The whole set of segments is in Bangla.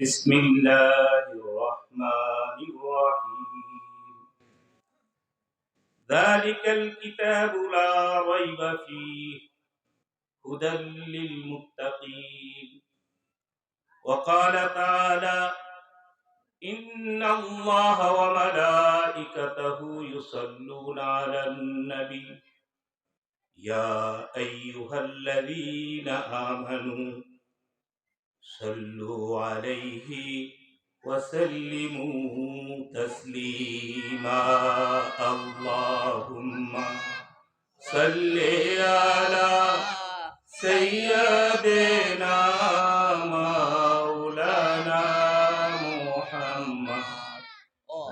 بسم الله الرحمن الرحيم ذلك الكتاب لا ريب فيه هدى للمتقين وقال تعالى إن الله وملائكته يصلون على النبي يا أيها الذين آمنوا صلوا عليه وسلموا تسليما اللهم صل على سيدنا مولانا محمد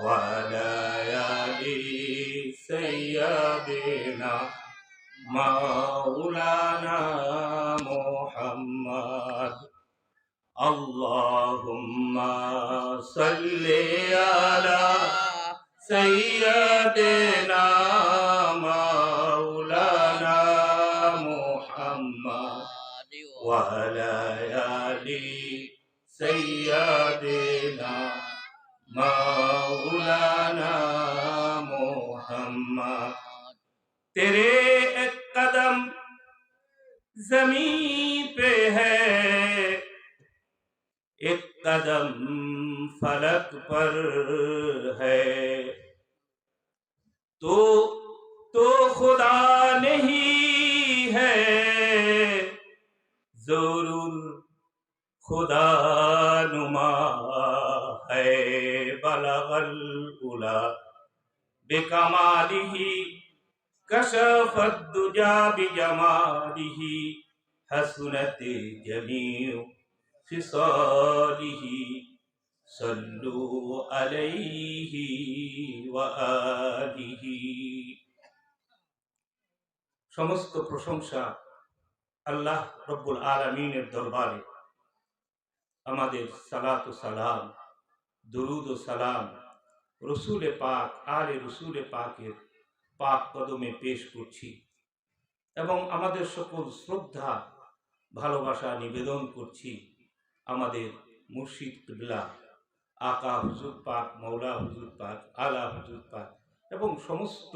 وعلى آل سيدنا مولانا محمد اللهم صل على سيدنا مولانا محمد وعلى آل سيدنا مولانا محمد तेरे एक कदम जमीन पे है एक कदम फलक पर है तो खुदा नहीं है जरूर खुदा नुमा है बलगल उला बेकमालिही कशफत दुजा बिजमालिही हसनत जमीउ फिसालिही सल्लु अलैहि व आलिहि। समस्त प्रशंसा আল্লাহ রব্বুল আলামিনের দরবারে। আমাদের সালাত ও সালাম, দুরুদ ও সালাম রসুলে পাক আলে রসুলে পাকের পাক কদমে পেশ করছি এবং আমাদের সকল শ্রদ্ধা ভালোবাসা নিবেদন করছি আমাদের মুর্শিদ কিবলা আকা হুজুর পাক, মৌলা হুজুর পাক, আলা হুজুর পাক এবং সমস্ত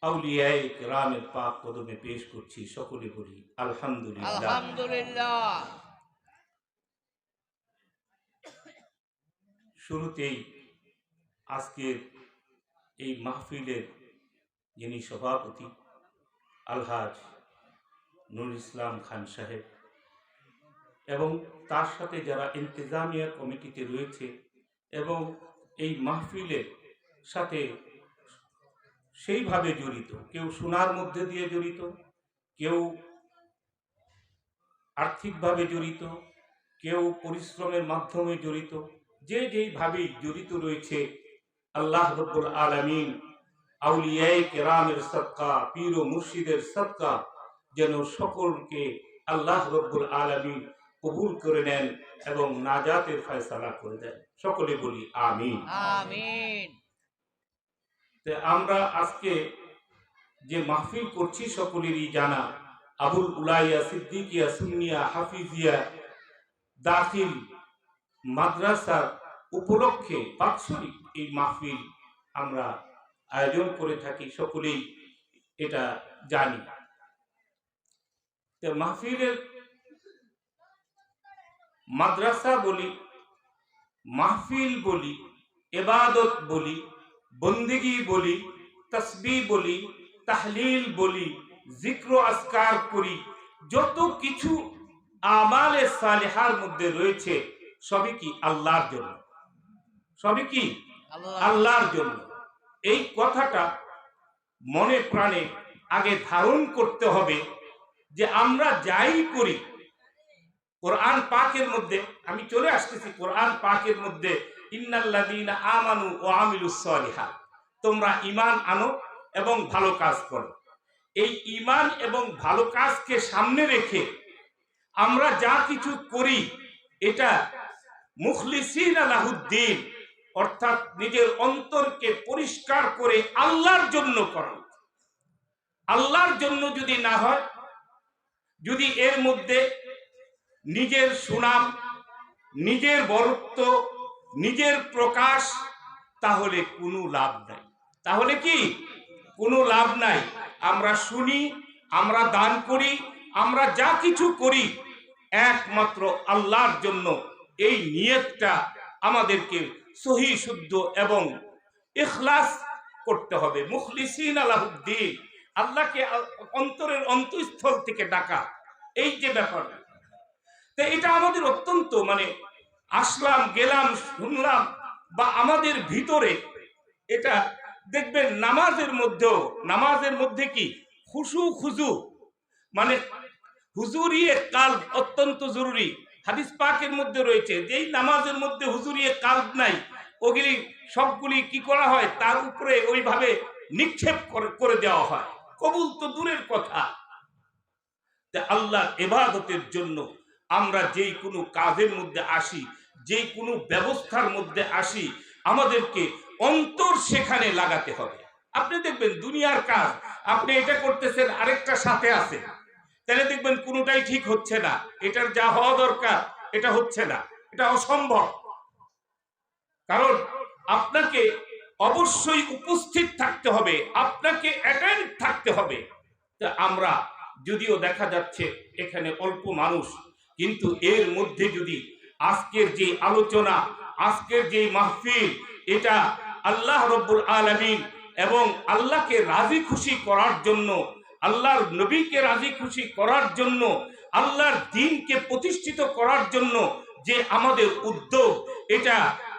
আউলিয়ায়ে কেরামের পাক কদমে পেশ করছি। সকলে বলি আলহামদুলিল্লাহ আলহামদুলিল্লাহ। শুরুতেই আজকের এই মাহফিলের যিনি সভাপতি আলহাজ নুরুল ইসলাম খান সাহেব এবং তার সাথে যারা ইন্তেজামিয়া কমিটিতে রয়েছে এবং এই মাহফিলের সাথে সেইভাবে জড়িত, কেউ শোনার মধ্যে দিয়ে জড়িত, কেউ আর্থিকভাবে জড়িত, কেউ পরিশ্রমের মাধ্যমে জড়িত, যে যেইভাবেই জড়িত রয়েছে আল্লাহ রব্বুল আলামিন আউলিয়ায়ে কেরামের সদকা, পীর ও মুর্শিদের সদকা যেন সকলকে আল্লাহ রব্বুল আলামিন কবুল করে নেন এবং নাজাতের ফয়সালা করে দেন। সকলে বলি আমিন আমিন। আমরা আজকে যে মাহফিল করছি সকলেরই জানা আবুল উলাইয়া সিদ্দিকিয়া সুন্নিয়া হাফিজিয়া দাখিল মাদ্রাসার উপলক্ষে বাৎসরিক এই মাহফিল আমরা আয়োজন করে থাকি, সকলেই এটা জানি। মাহফিলের মাদ্রাসা বলি, মাহফিল বলি, ইবাদত বলি, বন্দেগি বলি, তাসবিহ বলি, তাহলিল বলি, জিক্র আসকার করি, যত কিছু আমালে সালেহার মধ্যে রয়েছে সবই কি আল্লাহর জন্য, সবই কি আল্লাহর জন্য। এই কথাটা মনে প্রাণে আগে ধারণ করতে হবে যে আমরা যাই করি কোরআন পাকের মধ্যে, আমি চলে আসতেছি কোরআন পাকের মধ্যে ইন্নাল্লাযীনা আমানু ওয়া আমিলুস সালিহাত, তোমরা ঈমান আনো এবং ভালো কাজ করো। এই ঈমান এবং ভালো কাজকে সামনে রেখে আমরা যা কিছু করি এটা মুখলিসিনা লাহুদ্দিন, অর্থাৎ নিজের অন্তরকে পরিষ্কার করে আল্লাহর জন্য করা। আল্লাহর জন্য যদি না হয়, যদি এর মধ্যে নিজের সুনাম, নিজের বরত্ব, নিজের প্রকাশ, তাহলে কোনো লাভ নাই। তাহলে কি কোনো লাভ নাই? আমরা শুনি, আমরা দান করি, আমরা যা কিছু করি একমাত্র আল্লাহর জন্য। এই নিয়তটা আমাদেরকে সহি শুদ্ধ এবং ইখলাস করতে হবে। মুখলিসিন আলাহুদ্দিন, আল্লাহকে অন্তরের অন্তঃস্থল থেকে ডাকা, এই যে ব্যাপার, তো এটা আমাদের অত্যন্ত আসলাম গেলাম শুনলাম বা আমাদের ভিতরে এটা দেখবেন। নামাজের মধ্যে কি খুশু খুজু হুজুরিয়ে কালব অত্যন্ত জরুরি। হাদিস পাকের মধ্যে রয়েছে যেই নামাজের মধ্যে হুজুরিয়ে কালব নাই, ওগুলি সবগুলি কি করা হয়, তার উপরে ওইভাবে নিক্ষেপ করে দেওয়া হয়, কবুল তো দূরের কথা। আল্লাহর ইবাদতের জন্য আমরা যেই কোনো কাজের মধ্যে আসি, যেই কোনো ব্যবস্থার মধ্যে আসি, আমাদেরকে অন্তর সেখানে লাগাতে হবে। আপনি দেখবেন দুনিয়ার কাজ আপনি এটা করতেছেন, আরেকটা সাথে আছে, তাহলে দেখবেন কোনোটাই ঠিক হচ্ছে না। এটার যা হওয়া দরকার এটা হচ্ছে না, এটা অসম্ভব। কারণ আপনাকে অবশ্যই উপস্থিত থাকতে হবে, আপনাকে অ্যাটেন্ড থাকতে হবে। আমরা যদিও দেখা যাচ্ছে এখানে অল্প মানুষ, কিন্তু এর মধ্যে যদি আজকের যে আলোচনা, আজকের যে মাহফিল, এটা আল্লাহ রব্বুল আলামিন এবং আল্লাহকে রাজি খুশি করার জন্য, আল্লাহর নবীকে রাজি খুশি করার জন্য, আল্লাহর দ্বীনকে প্রতিষ্ঠিত করার জন্য যে আমাদের উদ্যোগ, এটা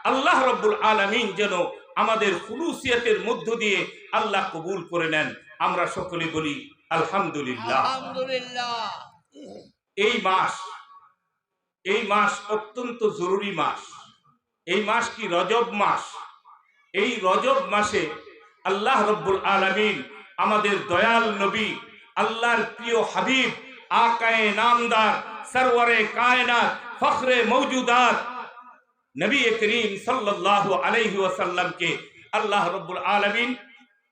আল্লাহ রব্বুল আলামিন যেন আমাদের খুলুসিয়াতের মধ্য দিয়ে আল্লাহ কবুল করে নেন। আমরা সকলে বলি আলহামদুলিল্লাহ। এই মাস অত্যন্ত জরুরি মাস। এই মাস কি রজব মাস। এই রজব মাসে আল্লাহ রব্বুল আলামিন আমাদের দয়াল নবী, আল্লাহর প্রিয় হাবিব, আকায়ে নামদার, সরওয়ারে কায়নাত, ফখরে মওজুদাত নবী করিম সাল্লাল্লাহু আলাইহি ওয়াসাল্লামকে আল্লাহ রব্বুল আলামিন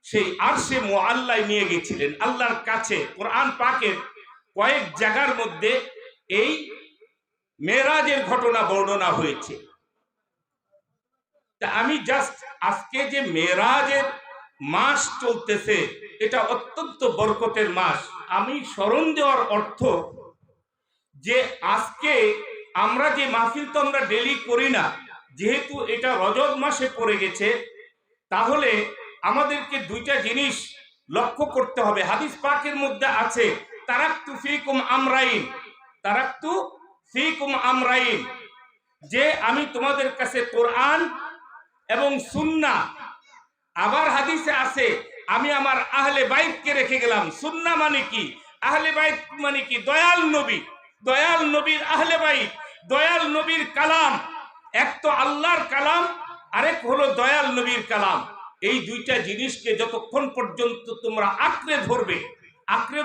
সেই আরশে মুআল্লায় নিয়ে গেছিলেন আল্লাহর কাছে। কোরআন পাকের কয়েক জায়গার মধ্যে এই মেরাজের ঘটনা বর্ণনা হয়েছে। তা আমি জাস্ট আজকে যে মেরাজের মাস চলতেছে, এটা অত্যন্ত বরকতের মাস, আমি স্মরণ দেওয়ার অর্থ যে আজকে আমরা যে মাহফিল তো আমরা ডেলি করি না, যেহেতু এটা রজব মাসে পড়ে গেছে, তাহলে আমাদেরকে দুইটা জিনিস লক্ষ্য করতে হবে। হাদিস পাকের মধ্যে আছে তারাকতু ফিকুম আমরাইন, তারাকতু ফিকুম আমরাইন, যে আমি তোমাদের কাছে কোরআন এবং সুন্নাহ, আবার হাদিসে আছে আমি আমার আহলে বাইতকে রেখে গেলাম। সুন্নাহ মানে কি, আহলে বাইত মানে কি, দয়াল নবী, দয়াল নবীর আহলে বাইত, দয়াল নবীর কালাম। এক তো আল্লাহর কালাম, আরেক হলো দয়াল নবীর কালাম। এই দুইটা জিনিসকে যতক্ষণ পর্যন্ত তোমরা আঁকড়ে ধরবে, আঁকড়ে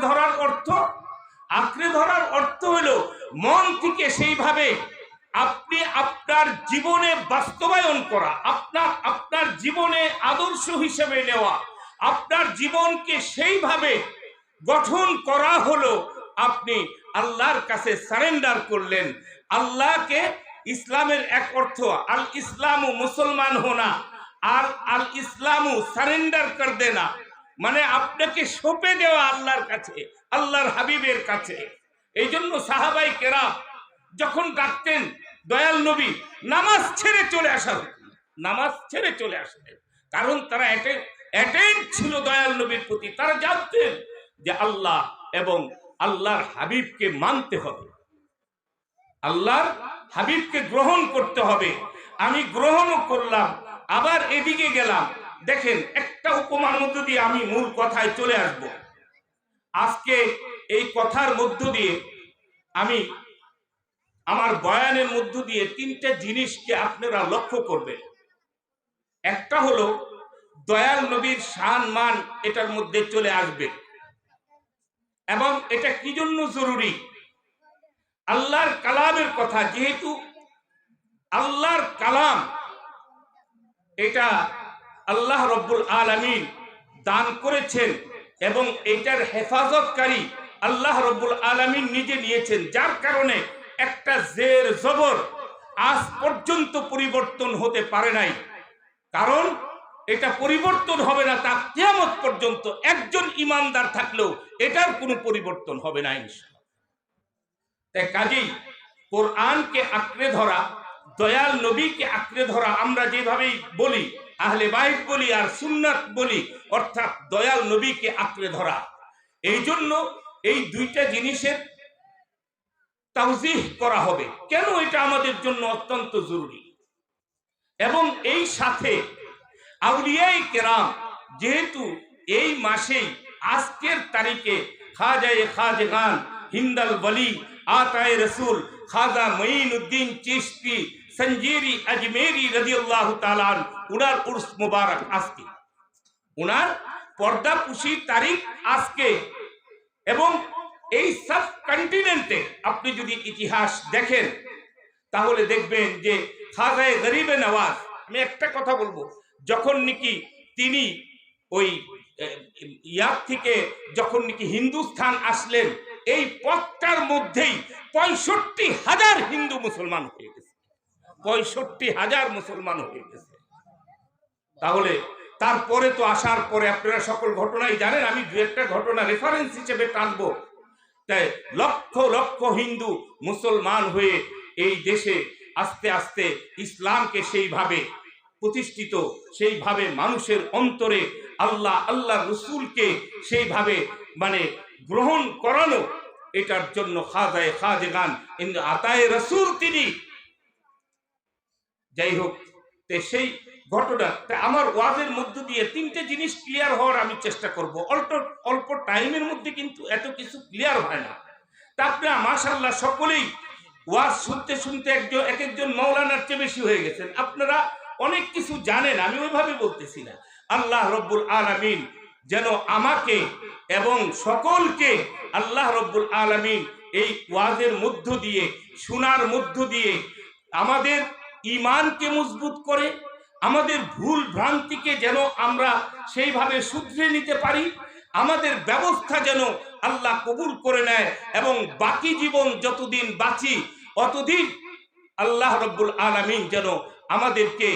ধরার অর্থ হলো মন থেকে সেইভাবে আপনি আপনার জীবনে বাস্তবায়ন করা, আপনার জীবনে আদর্শ হিসেবে নেওয়া, আপনার জীবনকে সেইভাবে গঠন করা হলো আপনি আল্লাহর কাছে সারেন্ডার করলেন। আল্লাহকে, ইসলামের এক অর্থ আল ইসলামু মুসলমান হোনা, আর আল ইসলামু সারেন্ডার কর দেনা, মানে আপনাকে সঁপে দেওয়া আল্লাহর কাছে, আল্লাহর হাবিবের কাছে। এই জন্য সাহাবাই কেরাম যখন ডাকতেন দয়াল নবী, নামাজ ছেড়ে চলে আসতেন, কারণ তারা অ্যাটেন্ড ছিল দয়াল নবীর প্রতি। তারা জানতেন যে আল্লাহ এবং আল্লাহর হাবিবকে মানতে হবে, আল্লাহর হাবিবকে গ্রহণ করতে হবে। আমি গ্রহণও করলাম, আবার এদিকে গেলাম। দেখেন, একটা উপমার মধ্য দিয়ে আমি মূল কথায় চলে আসব। আজকে এই কথার মধ্য দিয়ে আমি আমার বয়ানের মধ্য দিয়ে তিনটা জিনিসকে আপনারা লক্ষ্য করবেন। একটা হলো দয়াল নবীর শান মান এটার মধ্যে চলে আসবে, এবং এটা কি জন্য জরুরি, আল্লাহর কালামের কথা। যেহেতু আল্লাহর কালাম, এটা আল্লাহ রব্বুল আলামিন দান করেছেন এবং এটার হেফাজতকারী আল্লাহ রব্বুল আলামিন নিজে নিয়েছেন, যার কারণে একটা জের জবর আজ পর্যন্ত পরিবর্তন হতে পারে নাই, কারণ এটা পরিবর্তন হবে না তা কিয়ামত পর্যন্ত একজন ইমানদার থাকলেও এটার কোনো পরিবর্তন হবে না ইনশাআল্লাহ। তাই কাজেই কোরআনকে আঁকড়ে ধরা, দয়াল নবীকে আঁকড়ে ধরা, আমরা যেভাবেই বলি আহলে বাইত বলি আর সুন্নাত বলি, অর্থাৎ দয়াল নবীকে আঁকড়ে ধরা, এই জন্য এই দুইটা জিনিসের তাওজিহ করা হবে। কেন এটা আমাদের জন্য অত্যন্ত জরুরি। এবং এই সাথে আউলিয়ায়ে কেরাম, যেহেতু এই মাসেই আজকের তারিখে খাজায়ে খাজগান হিন্দাল ওয়ালি আতায়ে রসুল খাজা মঈনুদ্দিন চিশতি সঞ্জিরি আজমেরি রাদিয়াল্লাহু তাআলা উনার উর্স মুবারক আজকে, উনার পর্দাপুশি তারিখ আজকে। এবং এই সাব কন্টিনেন্টে আপনি যদি ইতিহাস দেখেন তাহলে দেখবেন যে খাজায়ে গরিবে নওয়াজ, আমি একটা কথা বলবো, যখন নাকি তিনি ওই ইয়াদ থেকে যখন নাকি হিন্দুস্থান আসলেন, এই পথটার মধ্যেই ৬৫,০০০ হিন্দু মুসলমান হয়ে গেছে, ৬৫,০০০ মুসলমান হয়ে গেছে। তাহলে তারপরে তো আসার পরে আপনারা সকল ঘটনাই জানেন, আমি দু একটা ঘটনা রেফারেন্স হিসেবে টানবো। তাই লক্ষ লক্ষ হিন্দু মুসলমান হয়ে এই দেশে আস্তে আস্তে ইসলামকে সেইভাবে প্রতিষ্ঠিত, সেইভাবে মানুষের অন্তরে আল্লাহ আল্লাহ রসুলকে সেইভাবে গ্রহণ করানো, এটার জন্য খাজায়ে খাজগান আতায়ে রসুল তিনি। যাই হোক, সেই ঘটনা আমার ওয়াজের মধ্য দিয়ে তিনটে জিনিস ক্লিয়ার হওয়ার আমি চেষ্টা করব। অল্প টাইমের মধ্যে কিন্তু এত কিছু ক্লিয়ার হয় না। তা আপনারা মাশাআল্লাহ সকলেই ওয়াজ শুনতে শুনতে এক একজন মাওলানার চেয়ে বেশি হয়ে গেছেন, আপনারা অনেক কিছু জানেন, আমি ওইভাবে বলতেছি না। আল্লাহ রব্বুল আলামিন যেন আমাকে এবং সকলকে আল্লাহ রব্বুল আলামিন এই ওয়াজের মধ্য দিয়ে, শোনার মধ্য দিয়ে আমাদের ঈমানকে মজবুত করে, আমাদের ভুল ভ্রান্তিকে যেন আমরা সেইভাবে শুধরে নিতে পারি, আমাদের ব্যবস্থা যেন আল্লাহ কবুল করে নেয়, এবং বাকি জীবন যতদিন বাঁচি অতদিন আল্লাহ রব্বুল আলামিন যেন আমাদেরকে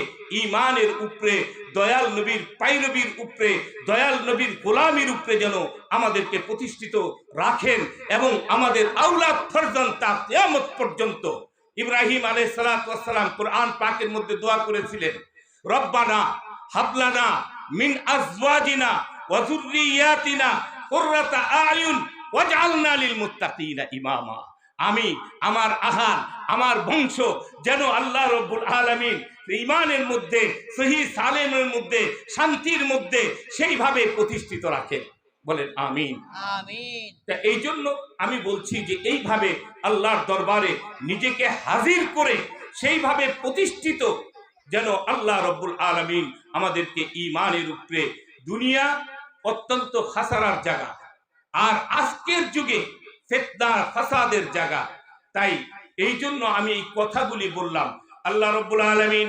ঈমানের উপরে, দয়াল নবীর পায়রবির উপরে, দয়াল নবীর গোলামির উপরে যেন আমাদেরকে প্রতিষ্ঠিত রাখেন, এবং আমাদের আওলাদ ফরজান তা কিয়ামত পর্যন্ত। ইব্রাহিম আলাইহিস সালাতু ওয়াস সালাম কোরআন পাকের মধ্যে দোয়া করেছিলেন, রব্বানা হাবলানা মিন আজওয়াজিনা ওয়া যুররিয়াতিনা কুররাতা আয়ুন ওয়াজআলনা লিল মুত্তাকিনা ইমামা। আমি, আমার আহাল, আমার বংশ যেন আল্লাহ রব্বুল আলামিন ঈমানের মধ্যে, সহিহ সালেমের মধ্যে, শান্তির মধ্যে সেইভাবে প্রতিষ্ঠিত রাখেন। বলেন আমিন। আমিন। এই জন্য আমি বলছি যে এইভাবে আল্লাহর দরবারে নিজেকে হাজির করে সেইভাবে প্রতিষ্ঠিত যেন আল্লাহ রব্বুল আলামিন আমাদেরকে ঈমানের উপরে। দুনিয়া অত্যন্ত খাসারার জায়গা, আর আজকের যুগে ফিতনা ফাসাদের জায়গা। তাই এই জন্য আমি এই কথাগুলি বললাম। আল্লাহ রব্বুল আলামিন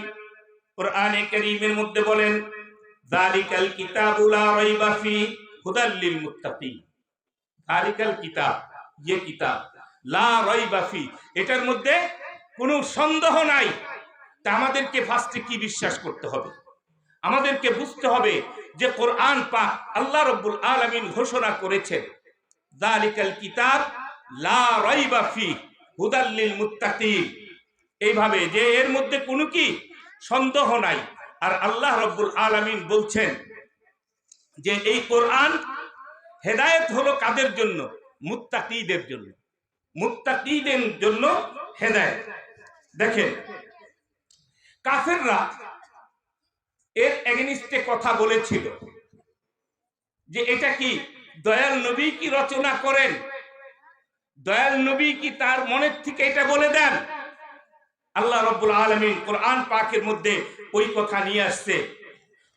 কোরআনে কারীমের মধ্যে বলেন, যালিকাল কিতাবু লা রাইবা ফি হুদাল লিল মুত্তাকিন। যালিকাল কিতাব, ये কিতাব লা রাইবা ফি, এটার মধ্যে কোনো সন্দেহ নাই। তা আমাদেরকে ফার্স্টে কি বিশ্বাস করতে হবে? আমাদেরকে বুঝতে হবে যে কোরআন পাক আল্লাহ রব্বুল আলামিন ঘোষণা করেছেন, যালিকাল কিতাব লা রাইবা ফি হুদাল লিল মুত্তাকিন, এইভাবে যে এর মধ্যে কোনো কি সন্দেহ নাই। আর আল্লাহ রব্বুল আলামিন বলছেন যে এই কোরআন হেদায়েত হলো কাদের জন্য? মুত্তাকিদের জন্য, মুত্তাকিদের জন্য হেদায়েত। দেখেন, কাফেররা এর এগেনিস্টে কথা বলেছিল যে এটা কি দয়াল নবী কি রচনা করেন, দয়াল নবী কি তার মনের থেকে এটা বলে দেন? আল্লাহ রাব্বুল আলামিন কোরআন পাকের মধ্যে ওই কথা নিয়ে আসছে,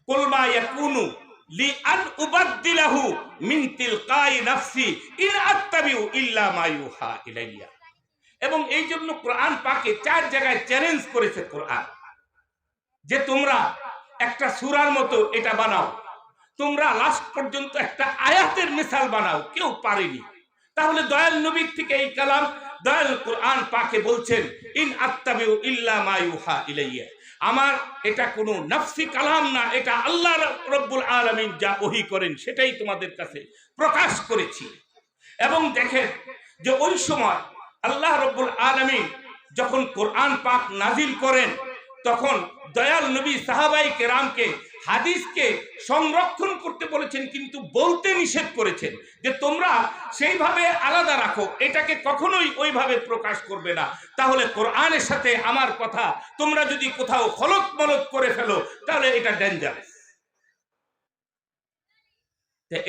কুল মা ইয়াকুনু লি আন উবাদদিলাহু মিন তিলকাই নাফসি ইন আত্তাবিউ ইল্লা মা ইউহা ইলাইয়া। এবং এই জন্য কোরআন পাকে 4 জায়গায় চ্যালেঞ্জ করেছে কোরআন যে তোমরা একটা সূরার মতো এটা বানাও, তোমরা লাস্ট পর্যন্ত একটা আয়াতের মিসাল বানাও, কেউ পারেনি। তাহলে দয়াল নবীর থেকে এই কালাম দয়াল কোরআন পাকে বলছেন, ইন আত্তাবিউ ইল্লা মা ইউহা ইলাইয়া, আমার এটা কোনো নফসি কালাম না, এটা আল্লাহ রব্বুল আলামিন যা ওহী করেন সেটাই তোমাদের কাছে প্রকাশ করেছি। এবং দেখেন যে ওই সময় আল্লাহ রব্বুল আলামিন যখন কোরআন পাক নাজিল করেন, তখন দয়াল নবী সাহাবাই কেরামকে হাদিসকে সংরক্ষণ করতে বলেছেন, কিন্তু বলতে নিষেধ করেছেন যে তোমরা সেইভাবে আলাদা রাখো, এটাকে কখনোই ওইভাবে প্রকাশ করবে না, তাহলে কোরআনের সাথে আমার কথা তোমরা যদি কোথাও খলত মলত করে ফেলো তাহলে এটা ডেঞ্জারাস।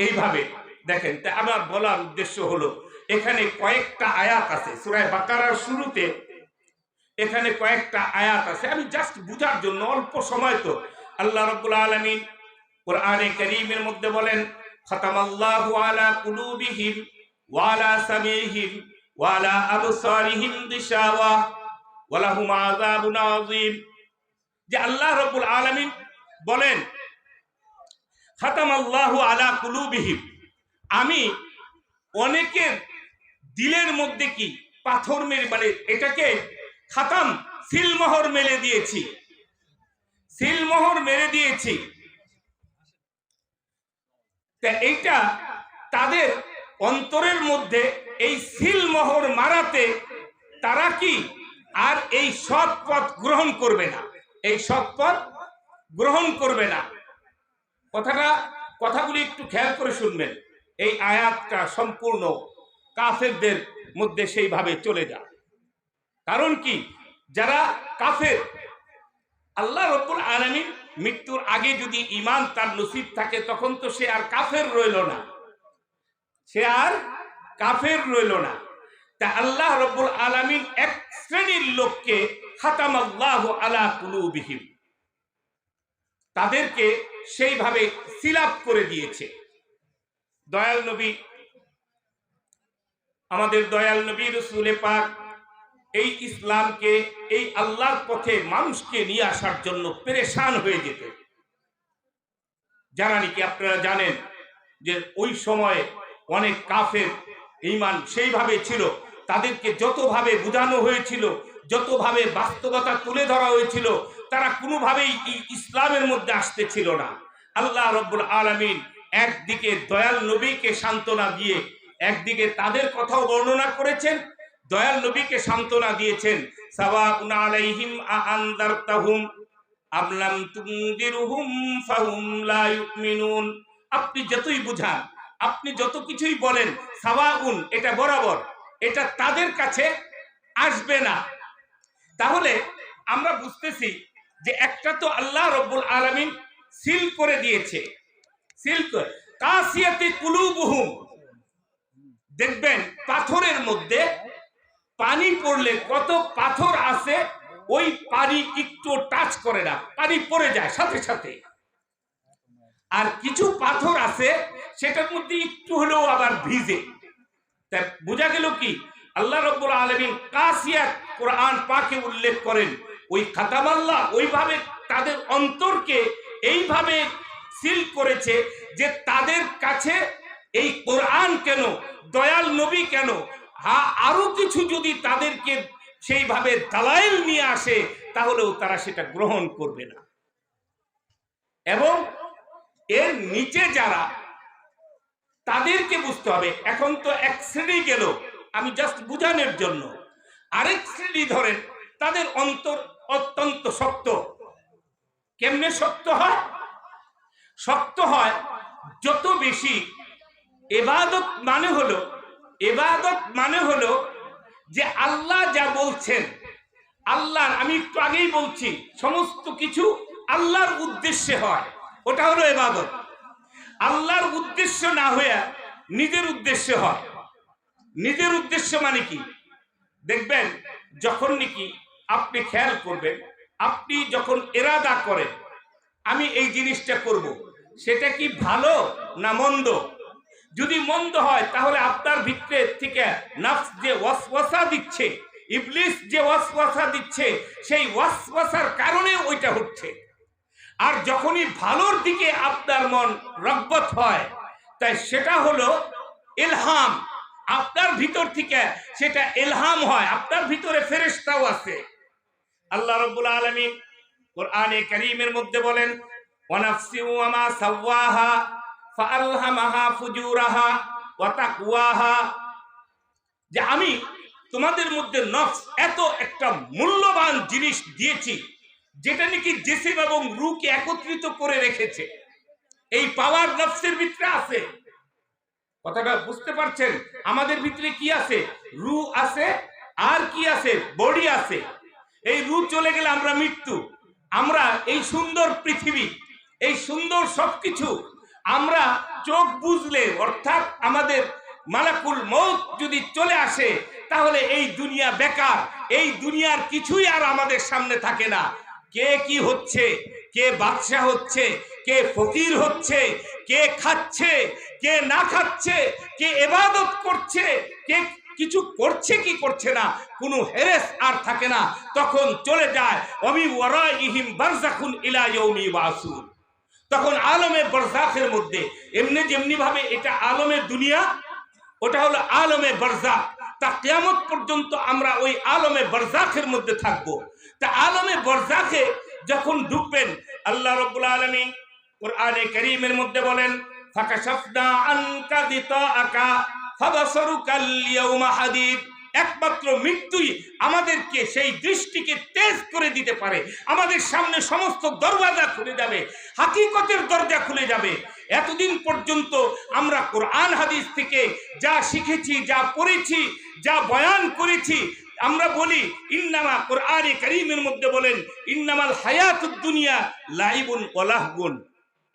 এইভাবে দেখেন, তা আমার বলার উদ্দেশ্য হলো এখানে কয়েকটা আয়াত আছে সূরা বাকারার শুরুতে, এখানে কয়েকটা আয়াত আছে, আমি জাস্ট বুঝার জন্য, অল্প সময় তো। আল্লাহ রাব্বুল আলামিন কোরআনে কারীমের মধ্যে বলেন, খাতামাল্লাহু আলা কুলুবিহিম ওয়া আলা সামিহিম ওয়া আলা আবসারিহিম গিশাওয়া ওয়া লাহুম আযাবুন আযীম। যে আল্লাহ রাব্বুল আলামিন বলেন, খাতামাল্লাহু আলা কুলুবিহিম, আমি অনেকের দিলের মধ্যে কি পাথর মেরে, মানে এটাকে খাতাম সিলমোহর মেরে দিয়েছি, সিলমোহর মেরে দিয়েছি। তা এইটা তাদের অন্তরের মধ্যে এই সিলমোহর মারাতে তারা কি আর এই সৎ পথ গ্রহণ করবে না, এই সৎ পথ গ্রহণ করবে না। কথাগুলি একটু খেয়াল করে শুনবেন। এই আয়াতটা সম্পূর্ণ কাফেরদের মধ্যে সেইভাবে চলে যায়। কারণ কি, যারা কাফের, আল্লাহ রাব্বুল আলামিন মৃত্যুর আগে যদি ঈমান তার নসিব থাকে তখন তো সে আর কাফের রইল না, সে আর কাফের রইল না। তা আল্লাহ রাব্বুল আলামিন এক শ্রেণীর লোককে খাতামাল্লাহু আলা কুলুবিহিম, তাদেরকে সেইভাবে সিলাপ করে দিয়েছে। দয়াল নবী, আমাদের দয়াল নবী রাসূল পাক এই ইসলামকে, এই আল্লাহর পথে মানুষকে নিয়ে আসার জন্য পেরেশান হয়ে যেত। যারা নাকি আপনারা জানেন যে ওই সময়ে অনেক কাফের ঈমান সেইভাবে ছিল, তাদেরকে যতভাবে বোঝানো হয়েছিল, যতভাবে বাস্তবতা তুলে ধরা হয়েছিল, তারা কোনোভাবেই ইসলামের মধ্যে আসতে ছিল না। আল্লাহ রাব্বুল আলামিন একদিকে দয়াল নবীকে সান্ত্বনা দিয়ে একদিকে তাদের কথাও বর্ণনা করেছেন, দয়াল নবীকে সান্ত্বনা দিয়েছেন, সাওয়াউন আলাইহিম আনযারতাহুম আম লাম তুনযিরহুম ফাহুম লা ইউমিনুন। আপনি যতই বুঝান, আপনি যত কিছুই বলেন, সাওয়াউন এটা বরাবর, এটা তাদের কাছে আসবে না। তাহলে আমরা বুঝতেছি যে একটা তো আল্লাহ রাব্বুল আলামিন সিল করে দিয়েছে, সিল করে কাসিয়াতি কুলুবুহুম। দেখবেন পাথরের মধ্যে পানি পড়লে কত পাথর আছে, ওই পানি একটু টাচ করে না, পানি পড়ে যায় সাথে সাথে। আর কিছু পাথর আছে সেটার মধ্যে একটু হলেও আবার ভিজে। তাই বোঝা গেল কি, আল্লাহ রাব্বুল আলামিন কাসিয়াত কোরআন পাকে উল্লেখ করেন, ওই খাতামাল্লাহ ওইভাবে তাদের অন্তরকে এইভাবে সিল করেছে যে তাদের কাছে এই কোরআন কেন, দয়াল নবী কেন, আরো কিছু যদি তাদেরকে সেইভাবে দালাইল নিয়ে আসে তাহলেও তারা সেটা গ্রহণ করবে না। এবং এর নিচে যারা, তাদেরকে বুঝতে হবে। এখন তো এক শ্রেণী গেল, আমি জাস্ট বুঝানোর জন্য। আরেক শ্রেণী ধরেন, তাদের অন্তর অত্যন্ত শক্ত। কেমনে শক্ত হয়? শক্ত হয় যত বেশি ইবাদত মানে হলো যে আল্লাহ যা বলছেন, আল্লাহর, আমি একটু আগেই বলছি, সমস্ত কিছু আল্লাহর উদ্দেশ্যে হয়, ওটা হলো ইবাদত। আল্লাহর উদ্দেশ্য না হয়ে নিজের উদ্দেশ্যে হয়। নিজের উদ্দেশ্য মানে কি? দেখবেন যখন নাকি আপনি খেয়াল করবেন, আপনি যখন ইরাদা করেন আমি এই জিনিসটা করব, সেটা কি ভালো না মন্দ? যদি মন্দ হয় তাহলে আপনার ভিতরে থেকে নফস যে ওয়াসওয়াসা দিচ্ছে, ইবলিস যে ওয়াসওয়াসা দিচ্ছে, সেই ওয়াসওয়াসার কারণে ওইটা হচ্ছে। আর যখনই ভালোর দিকে আপনার মন রগবত হয়, তাই সেটা হলো ইলহাম, আপনার ভিতর থেকে সেটা ইলহাম হয়, আপনার ভিতরে ফেরেশতাও আছে। আল্লাহ রাব্বুল আলামিন কোরআনে কারীমের মধ্যে বলেন, ওয়া নাফসি ওয়া মা সাওয়াহা ফাআলহামাহা ফুজুরাহা ওয়া তাকওয়াহা, যে আমি তোমাদের মধ্যে নফস এত একটা মূল্যবান জিনিস দিয়েছি যেটা নাকি জিসিম এবং রূহকে একত্রিত করে রেখেছে। এই পাওয়ার নফসের ভিতরে আছে। কথাটা বুঝতে পারছেন? আমাদের ভিতরে কি আছে? রূহ আছে, আর কি আছে? বডি আছে। এই রূহ চলে গেলে আমরা মৃত্যু। আমরা এই সুন্দর পৃথিবী, এই সুন্দর সবকিছু আমরা চোখ বুঝলে, অর্থাৎ আমাদের মালাকুল মউত যদি চলে আসে, তাহলে এই দুনিয়া বেকার। এই দুনিয়ার কিছুই আর আমাদের সামনে থাকে না। কে কি হচ্ছে, কে বাদশাহ হচ্ছে, কে ফকির হচ্ছে, কে খাচ্ছে, কে না খাচ্ছে, কে ইবাদত করছে, কে কিছু করছে কি করছে না, কোনো হেরেস আর থাকে না। তখন চলে যায় ওয়ামি ওয়ারাইহিম বারযাখুন ইলা ইয়াউমি ইবাসুন। তখন আলমে বারযাখের মধ্যে, এমনি যেমনি ভাবে এটা আলমে দুনিয়া, ওটা হলো আলমে বারযাখ। তা কিয়ামত পর্যন্ত আমরা ওই আলমে বারযাখের মধ্যে থাকবো। তা আলমে বারযাখে যখন ঢুকবেন, আল্লাহ রাব্বুল আলামিন কোরআনে কারীমের মধ্যে বলেন, ফাকাশাফনা আনকা গিতাআকা ফাবাসারুকাল ইয়াউমা হাদীদ। একমাত্র মৃত্যুই আমাদেরকে সেই দৃষ্টিকে তেজ করে দিতে পারে। আমাদের সামনে সমস্ত দরওয়াজা খুলে যাবে, হাকিকতের দরজা খুলে যাবে। এতদিন পর্যন্ত আমরা কোরআন হাদিস থেকে যা শিখেছি, যা পড়েছি, যা বয়ান করেছি, আমরা বলি ইন্নামা, কোরআনে কারীমের মধ্যে বলেন, ইন্নামাল হায়াতুদ দুনিয়া লাইবুন ওয়া লাহবুন।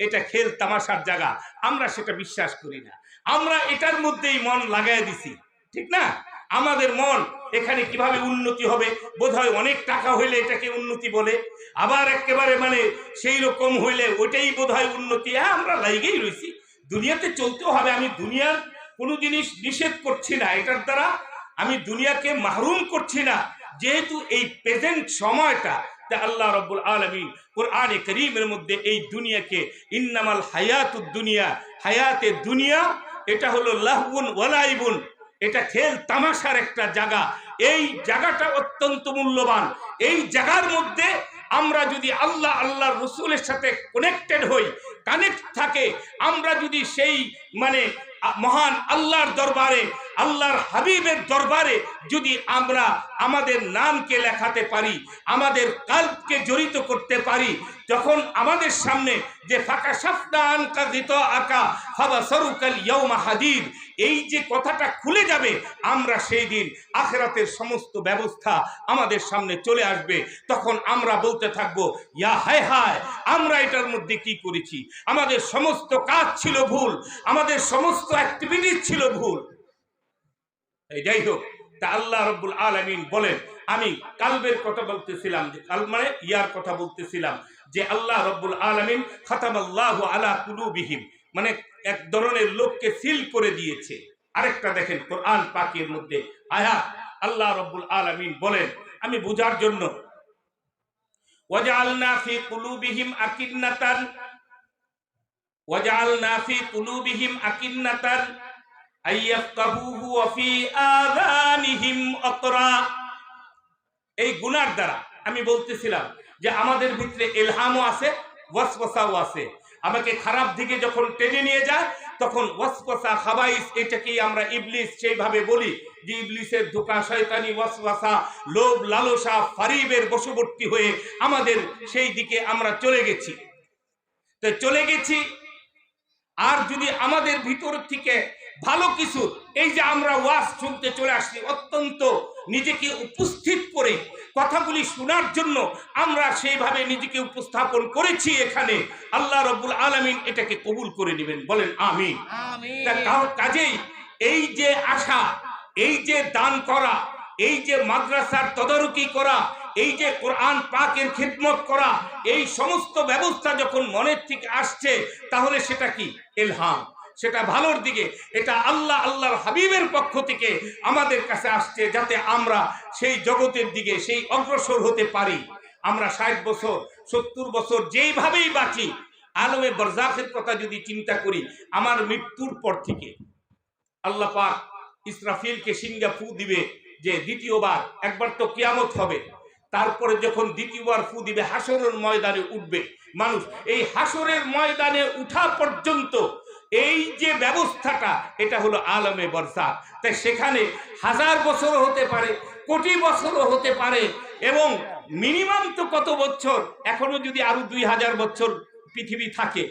এটা খেল তামাশার জায়গা। আমরা সেটা বিশ্বাস করি না। আমরা এটার মধ্যেই মন লাগাই দিছি, ঠিক না? আমাদের মন এখানে কিভাবে উন্নতি হবে, বোধহয় অনেক টাকা হইলে এটাকে উন্নতি বলে, আবার একেবারে মানে সেই রকম হইলে ওইটাই বোধহয় উন্নতি। হ্যাঁ, আমরা লাইগেই রয়েছি, দুনিয়াতে চলতেও হবে। আমি দুনিয়ার কোনো জিনিস নিষেধ করছি না, এটার দ্বারা আমি দুনিয়াকে মাহরুম করছি না, যেহেতু এই প্রেজেন্ট সময়টা আল্লাহ রাব্বুল আলামিন কোরআনে কারীমের মধ্যে এই দুনিয়াকে ইন্নামাল হায়াতুদ দুনিয়া, হায়াতে দুনিয়া এটা হলো লাহবুন ওয়া লাইবুন, এটা খেল তামাশার একটা জায়গা। এই জায়গাটা অত্যন্ত মূল্যবান। এই জায়গার মধ্যে আমরা যদি আল্লাহর রাসূলের সাথে কানেক্টেড হই, কানেক্ট থাকে, আমরা যদি সেই মানে মহান আল্লাহর দরবারে, আল্লাহর হাবিবের দরবারে যদি আমরা আমাদের নামকে লেখাতে পারি, আমাদের কলবকে জড়িত করতে পারি, তখন আমাদের সামনে যে ফাকাশাফনা আনকা গিতাআকা ফাবাসারুকাল ইয়াউমা হাদীদ, এই যে কথাটা খুলে যাবে, আমরা সেই দিন আখিরাতের সমস্ত ব্যবস্থা আমাদের সামনে চলে আসবে। তখন আমরা বলতে থাকবো, ইয়া হায় হায়, আমরা এটার মধ্যে কি করেছি? আমাদের সমস্ত কাজ ছিল ভুল, আমাদের সমস্ত অ্যাক্টিভিটি ছিল ভুল। এই যাই হোক, তা আল্লাহ রাব্বুল আলামিন বলেন, আমি কালবের কথা বলতেছিলাম, যে কালব মানে ইয়ার কথা বলতেছিলাম, যে আল্লাহ রাব্বুল আলামিন খাতামাল্লাহু আলা কুলুবিহিম, মানে এক ধরনের লোককে সিল করে দিয়েছে। আরেকটা দেখেন কোরআন পাকের মধ্যে আয়াত, আল্লাহ রাব্বুল আলামিন বলেন, আমি বুঝার জন্য, ওয়াজআলনা ফি কুলুবিহিম আকিন্নাতান, ওয়াজআলনা ফি কুলুবিহিম আকিন্নাতান আইয়াফকাহুহু ওয়া ফি আযানিহিম আকরা। এই গুনার দ্বারা আমি বলতেছিলাম যে আমাদের ভিতরে ইলহামও আছে, ওয়াসওয়াসাও আছে। আমাকে খারাপ দিকে যখন টেনে নিয়ে যায়, তখন ওয়াসওয়াসা, খাবাইস, এটাকেই আমরা ইবলিস সেইভাবে বলি, যে ইবলিসের ধোঁকা, শয়তানি ওয়াসওয়াসা, লোভ, লালসা, ফারিবের বশবর্তী হয়ে আমাদের সেই দিকে আমরা চলে গেছি। তো চলে গেছি, আর যদি আমাদের ভিতর থেকে ভালো কিছু, এই যে আমরা ওয়াজ শুনতে চলে আসছি, অত্যন্ত নিজেকে উপস্থিত করে কথাগুলি শোনার জন্য আমরা সেইভাবে নিজেকে উপস্থাপন করেছি এখানে, আল্লাহ রাব্বুল আলামিন এটাকে কবুল করে নেবেন, বলেন আমিন। কাজেই এই যে আশা, এই যে দান করা, এই যে মাদ্রাসার তদারকি করা, এই যে কোরআন পাকের খিদমত করা, এই সমস্ত ব্যবস্থা যখন মনের থেকে আসছে, তাহলে সেটা কি? ইলহাম, সেটা ভালোর দিকে। এটা আল্লাহর হাবিবের পক্ষ থেকে আমাদের কাছে আসছে, যাতে আমরা সেই জগতের দিকে সেই অগ্রসর হতে পারি। আমরা 60 বছর 70 বছর যেইভাবেই বাঁচি, আলমে বারযাখের কথা যদি চিন্তা করি, আমার মৃত্যুর পর থেকে আল্লাহ পাক ইসরাফিলকে সিংহা ফু দিবে যে দ্বিতীয়বার, একবার তো কিয়ামত হবে, তারপরে যখন দ্বিতীয়বার ফু দিবে হাসরের ময়দানে উঠবে মানুষ। এই হাসরের ময়দানে উঠা পর্যন্ত এই যে ব্যবস্থাটা, এটা হলো আলমে বরসাখ। তাই সেখানে 1000 বছরও হতে পারে, কোটি বছরও হতে পারে, এবং মিনিমাম তো কত বছর, এখনো যদি আরো 2000 বছর পৃথিবী থাকে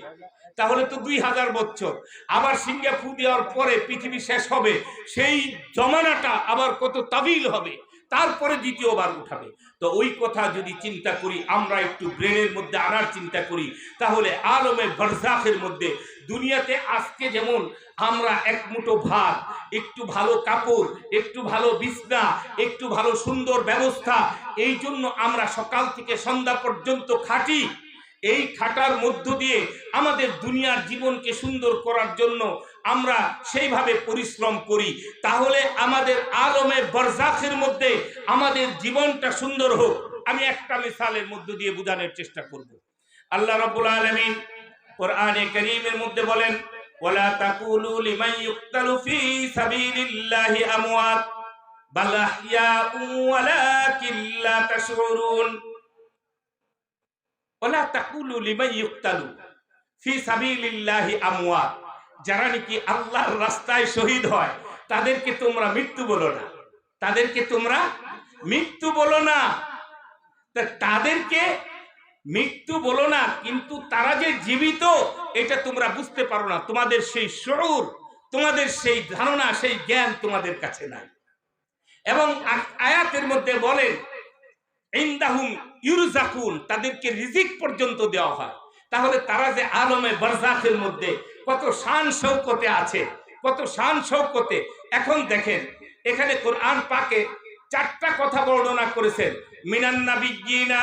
তাহলে তো 2000 বছর। আবার সিংহা ফু দেওয়ার পরে পৃথিবী শেষ হবে, সেই জমানাটা আবার কত তাবিল হবে, তারপরে দ্বিতীয়বার উঠাবে। তো ওই কথা যদি চিন্তা করি, আমরা একটু ব্রেনের মধ্যে আনার চিন্তা করি, তাহলে আলমে বরজাখের মধ্যে দুনিয়াতে আজকে যেমন আমরা এক মুঠো ভাত, একটু ভালো কাপড়, একটু ভালো বিছনা, একটু ভালো সুন্দর ব্যবস্থা, এই জন্য আমরা সকাল থেকে সন্ধ্যা পর্যন্ত খাটি। এই খাটার মধ্য দিয়ে আমাদের দুনিয়ার জীবনকে সুন্দর করার জন্য আমরা সেইভাবে পরিশ্রম করি, তাহলে আমাদের আলমে বরজাখের মধ্যে আমাদের জীবনটা সুন্দর হোক। আমি একটা মিসালের মধ্য দিয়ে বোঝানোর চেষ্টা করব। আল্লাহ রাব্বুল আলামিন কোরআনে কারীমের মধ্যে বলেন, ওয়ালা তাকুলু লিমান ইউকতালু ফি সাবিলিল্লাহি আমওয়াত বাল আহইয়াউ ওয়ালাকিন লা তাশউরুন। ওয়ালা তাকুলু লিমান ইউকতালু ফি সাবিলিল্লাহি আমওয়াত, যারা নাকি আল্লাহর রাস্তায় শহীদ হয় তাদেরকে তোমরা মৃত্যু বলো না, তাদেরকে তোমরা মৃত্যু বলো না। তাদেরকে মৃত্যু বলো না, কিন্তু তারা যে জীবিত এটা তোমরা বুঝতে পারো না, তোমাদের সেই শউর, তোমাদের সেই ধারণা, সেই জ্ঞান তোমাদের কাছে নাই। এবং আয়াতের মধ্যে বলেন ইনদাহুম ইউরজাকুন, তাদেরকে রিজিক পর্যন্ত দেওয়া হয়। তাহলে তারা যে আলমে বরজাখের মধ্যে কত শান শৌকতে আছে, কত শান শৌকতে। এখন দেখেন এখানে কোরআন পাকে 4টা কথা বর্ণনা করেছেন, মিনান নাবিয়্যিনা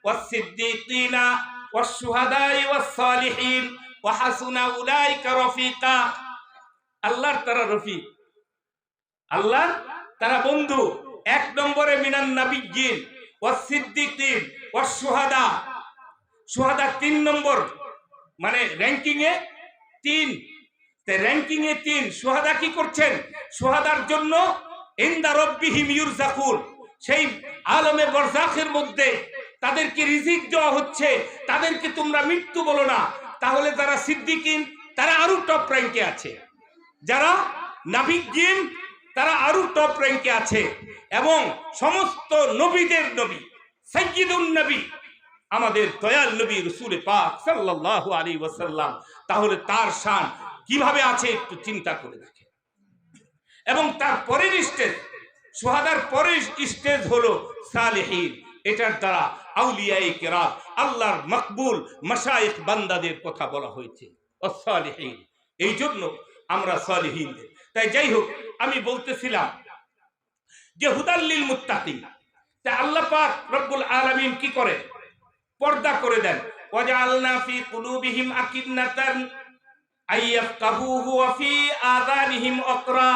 ওয়াস সিদ্দিকিনা ওয়াস শুহাদাই ওয়াস সালিহিন ওয়া হাসুনা উলাইকা রফিকা। আল্লাহর তারা রফিক, আল্লাহর তারা বন্ধু। 1 নম্বরে মিনান নাবিয়্যিন ওয়াস সিদ্দিকিন ওয়াস শুহাদা, শুহাদা 3 নম্বর, মানে র্যাঙ্কিং এ 3, র্যাঙ্কিং এ 3। শুহাদা কি করছেন? শুহাদার জন্য ইনদা রাব্বিহিম ইউরজাকুন, সেই আলমে বরজাখের মধ্যে তাদেরকে রিজিক দেওয়া হচ্ছে, তাদেরকে তোমরা মৃত্যু বলো না। তাহলে যারা সিদ্দিকিন তারা আরো টপ র্যাঙ্কে আছে, যারা নাবিয়্যিন তারা আরো টপ র্যাঙ্কে আছে, এবং সমস্ত নবীদের নবী সাইয়্যিদুন নবী আমাদের দয়াল নবী রাসূল পাক সাল্লাল্লাহু আলাইহি ওয়াসাল্লাম, তাহলে তার শান কিভাবে আছে একটু চিন্তা করে দেখেন। এবং তার পরের স্টেজ, শুহাদার পরের স্টেজ হলো সালেহীন। এটার দ্বারা আউলিয়ায়ে কেরাম, আল্লাহর মকবুল মাশায়েখ বান্দাদের কথা বলা হয়েছে সালেহীন। এই জন্য আমরা সালেহীন। তাই যাই হোক, আমি বলতেছিলাম যে হুদাল্লিল মুত্তাকিন, তা আল্লাহ পাক রব্বুল আলামিন কি করে? পর্দা করে দেন। ওয়াজআলনা ফি কুলুবিহিম আকিন্নাতান আইয়াফকাহুহু ওয়া ফি আযানিহিম আকরা।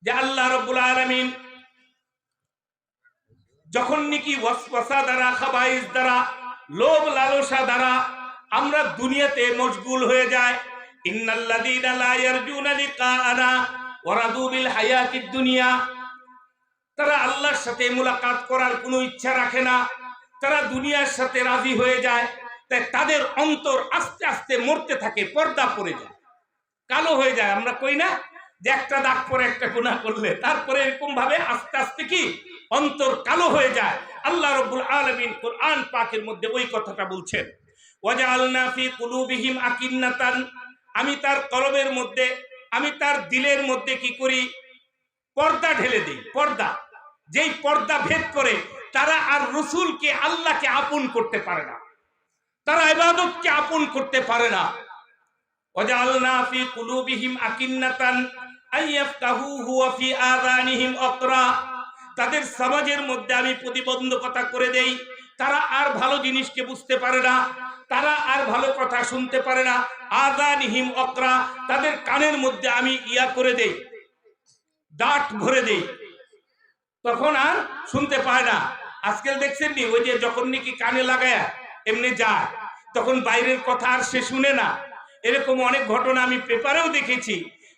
যে আল্লাহ রাব্বুল আলামিন যখন নাকি ওয়াসওয়াসা দ্বারা, খাবাইস দ্বারা, লোভ লালসা দ্বারা আমরা দুনিয়াতে মশগুল হয়ে যায়, ইন্নাল্লাযীনা লা ইয়ারজুনা লিকাআনা ওয়া রাদু বিল হায়াতিদ দুনিয়া, তারা আল্লাহর সাথে মুলাকাত করার কোনো ইচ্ছা রাখে না, তারা দুনিয়ার সাথে রাজি হয়ে যায়। তাই তাদের অন্তর আস্তে আস্তে মরতে থাকে, পর্দা পড়ে যায়, কালো হয়ে যায়। আমরা কই না যে একটা দাগ পরে একটা গুনাহ করলে তারপরে এরকম ভাবে আস্তে আস্তে কি অন্তর কালো হয়ে যায়। আল্লাহ রাব্বুল আলামিন কোরআন পাকের মধ্যে ওই কথাটা বলছেন, ওয়াজআলনা ফি কুলুবিহিম আকিন্নাতান, আমি তার কলবের মধ্যে, আমি তার দিলের মধ্যে কি করি? পর্দা ঢেলে দিই। পর্দা, যেই পর্দা ভেদ করে তারা আর রাসূলকে, আল্লাহকে আপন করতে পারে না, তারা ইবাদতকে আপন করতে পারে না। ওয়াজআলনা ফি কুলুবিহিম আকিন্নাতান আইয়াফকাহুহু ওয়া ফি আযানিহিম আকরা, তাদের সমাজের মধ্যে আমি প্রতিবন্ধকতা করে দেই, তারা আর ভালো জিনিসকে বুঝতে পারে না, তারা আর ভালো কথা শুনতে পারে না। আযানিহিম আকরা, তাদের কানের মধ্যে আমি ইয়া করে দেই, দাঁত ভরে দেই, তখন আর শুনতে পায় না। আজকাল দেখছেন নি, ওই যে যখন নাকি কানে লাগায় এমনি যায়, তখন বাইরের কথা আর সে শুনে না। এরকম অনেক ঘটনা আমি পেপারেও দেখেছি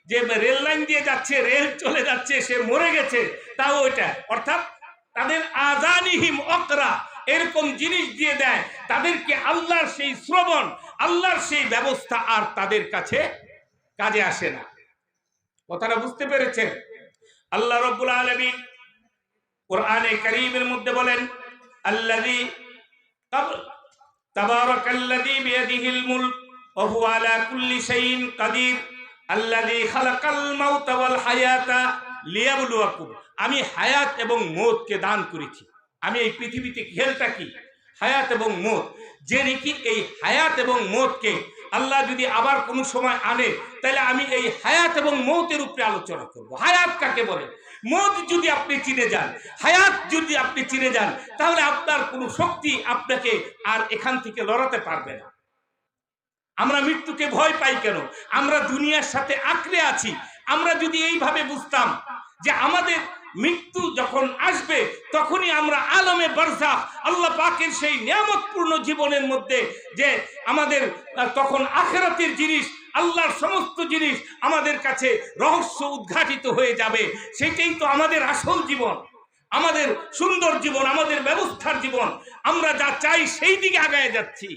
যে রেল লাইন দিয়ে যাচ্ছে, রেল চলে যাচ্ছে, সে মরে গেছে, তাও ওইটা, অর্থাৎ তাদের আযানিহিম ওয়াকরা, এরকম জিনিস দিয়ে দেয় তাদেরকে। আল্লাহর সেই শ্রবণ, আল্লাহর সেই ব্যবস্থা আর তাদের কাছে কাজে আসে না। কথাটা বুঝতে পেরেছেন? আল্লাহ রাব্বুল আলামিন কোরআনে কারীমের মধ্যে বলেন, আল্লাযী তাবারাকাল্লাযী বিয়াদিহিল মুলক ওয়া হুয়া আলা কুল্লি শাইইন কাদির আল্লাযী খালাকাল মাউতা ওয়াল হায়াতা লিয়াবলুয়াকুম। আমি হায়াত এবং মওতকে দান করেছি। আমি এই পৃথিবীতে খেলটা কি? হায়াত এবং মওত। যে নাকি এই হায়াত এবং মওতকে আল্লাহ যদি আবার কোনো সময় আনে, তাহলে আমি এই হায়াত এবং মওতের উপরে আলোচনা করব। হায়াত কাকে বলে? মওত যদি আপনি চিনে যান, হায়াত যদি আপনি চিনে যান, তাহলে আপনার কোনো শক্তি আপনাকে আর এখান থেকে লড়াতে পারবে না। আমরা মৃত্যুকে ভয় পাই কেন? আমরা দুনিয়ার সাথে আঁকড়ে আছি। আমরা যদি এইভাবে বুঝতাম যে আমাদের মৃত্যু যখন আসবে তখনই আমরা আলমে বারজাখ, আল্লাহ পাকের সেই নিয়ামতপূর্ণ জীবনের মধ্যে, যে আমাদের তখন আখিরাতের জিনিস, আল্লাহর সমস্ত জিনিস আমাদের কাছে রহস্য উদ্ঘাটিত হয়ে যাবে। সেটাই তো আমাদের আসল জীবন, আমাদের সুন্দর জীবন, আমাদের ব্যবস্থার জীবন। আমরা যা চাই সেই দিকে আগায় যাচ্ছি।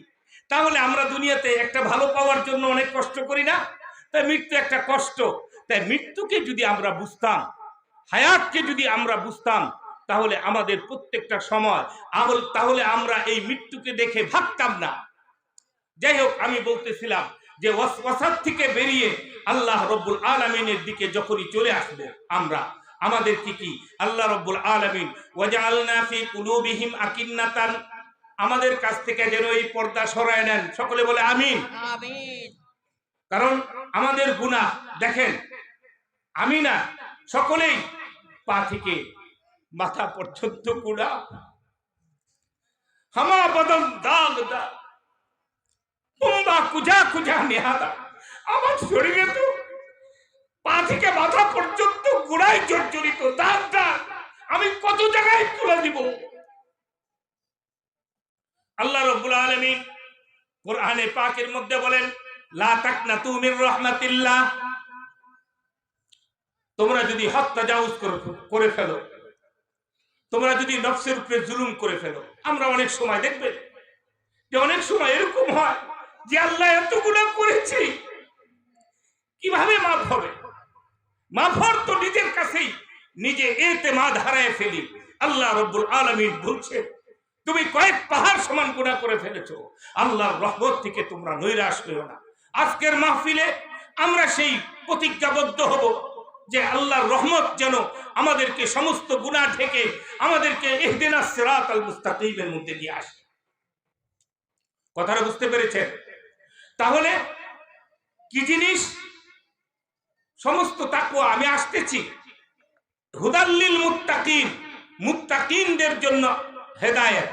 তাহলে আমরা দুনিয়াতে একটা ভালো পাওয়ার জন্য অনেক কষ্ট করি না? তাই মৃত্যু একটা কষ্ট। তাই মৃত্যুকে যদি আমরা বুঝতাম, হায়াতকে যদি আমরা বুঝতাম, তাহলে আমাদের প্রত্যেকটা সময় তাহলে আমরা এই মৃত্যুকে দেখে ভাবতাম না। যাই হোক, আমি বলতেছিলাম যে ওয়াসওয়াসার থেকে বেরিয়ে আল্লাহ রব্বুল আলামিনের দিকে যখনই চলে আসবে, আমরা আমাদের কি আল্লাহ রব্বুল আলামিন ওয়াজআলনা ফি কুলুবিহিম আকিন্নাতান, আমাদের কাছ থেকে যেন এই পর্দা সরায় নেন। সকলে বলে আমিন। আমিন। কারণ আমাদের গুনাহ দেখেন, আমি না, সকলেই পা থেকে মাথা পর্যন্ত গুনাহ। হামা বদন দাগ দাগ কুম্বা কুজা কুজা নিহাদা। আমার শরীরে তো পা থেকে মাথা পর্যন্ত গুনায় জর্জরিত, দাগ দাগ। আমি কত জায়গায় তুলে দিব। আল্লাহ রাব্বুল আলামিন কোরআনে পাকের মধ্যে বলেন, লা তাকনাতু মির রাহমাতিল্লাহ। তোমরা যদি হক তাজাউজ করে ফেলো, তোমরা যদি নফসের উপরে জুলুম করে ফেলো। আমরা অনেক সময় দেখবেন যে অনেক সময় এরকম হয় যে আল্লাহ এত গুনাহ করেছি, কিভাবে মাফ হবে? মাফ হওয়ার তো নিজের কাছেই নিজে এতেমাদ হারায় ফেলি। আল্লাহ রাব্বুল আলামিন বলছে, তুমি কয়েক পাহাড় সমান গুনাহ করে ফেলেছো, আল্লাহর রহমত থেকে তোমরা নৈরাশ হইও না। আজকের মাহফিলে আমরা সেই প্রতিজ্ঞাবদ্ধ হব যে আল্লাহর রহমত যেন আমাদেরকে সমস্ত গুনাহ থেকে আমাদেরকে ইহদিনাস সিরাতাল মুস্তাকিমের মধ্যে নিয়ে আসে। কথাটা বুঝতে পেরেছেন? তাহলে কি জিনিস সমস্ত তাকওয়া? আমি আসতেছি। হুদাল্লিল মুত্তাকিন, মুত্তাকিনদের জন্য হেদায়েত।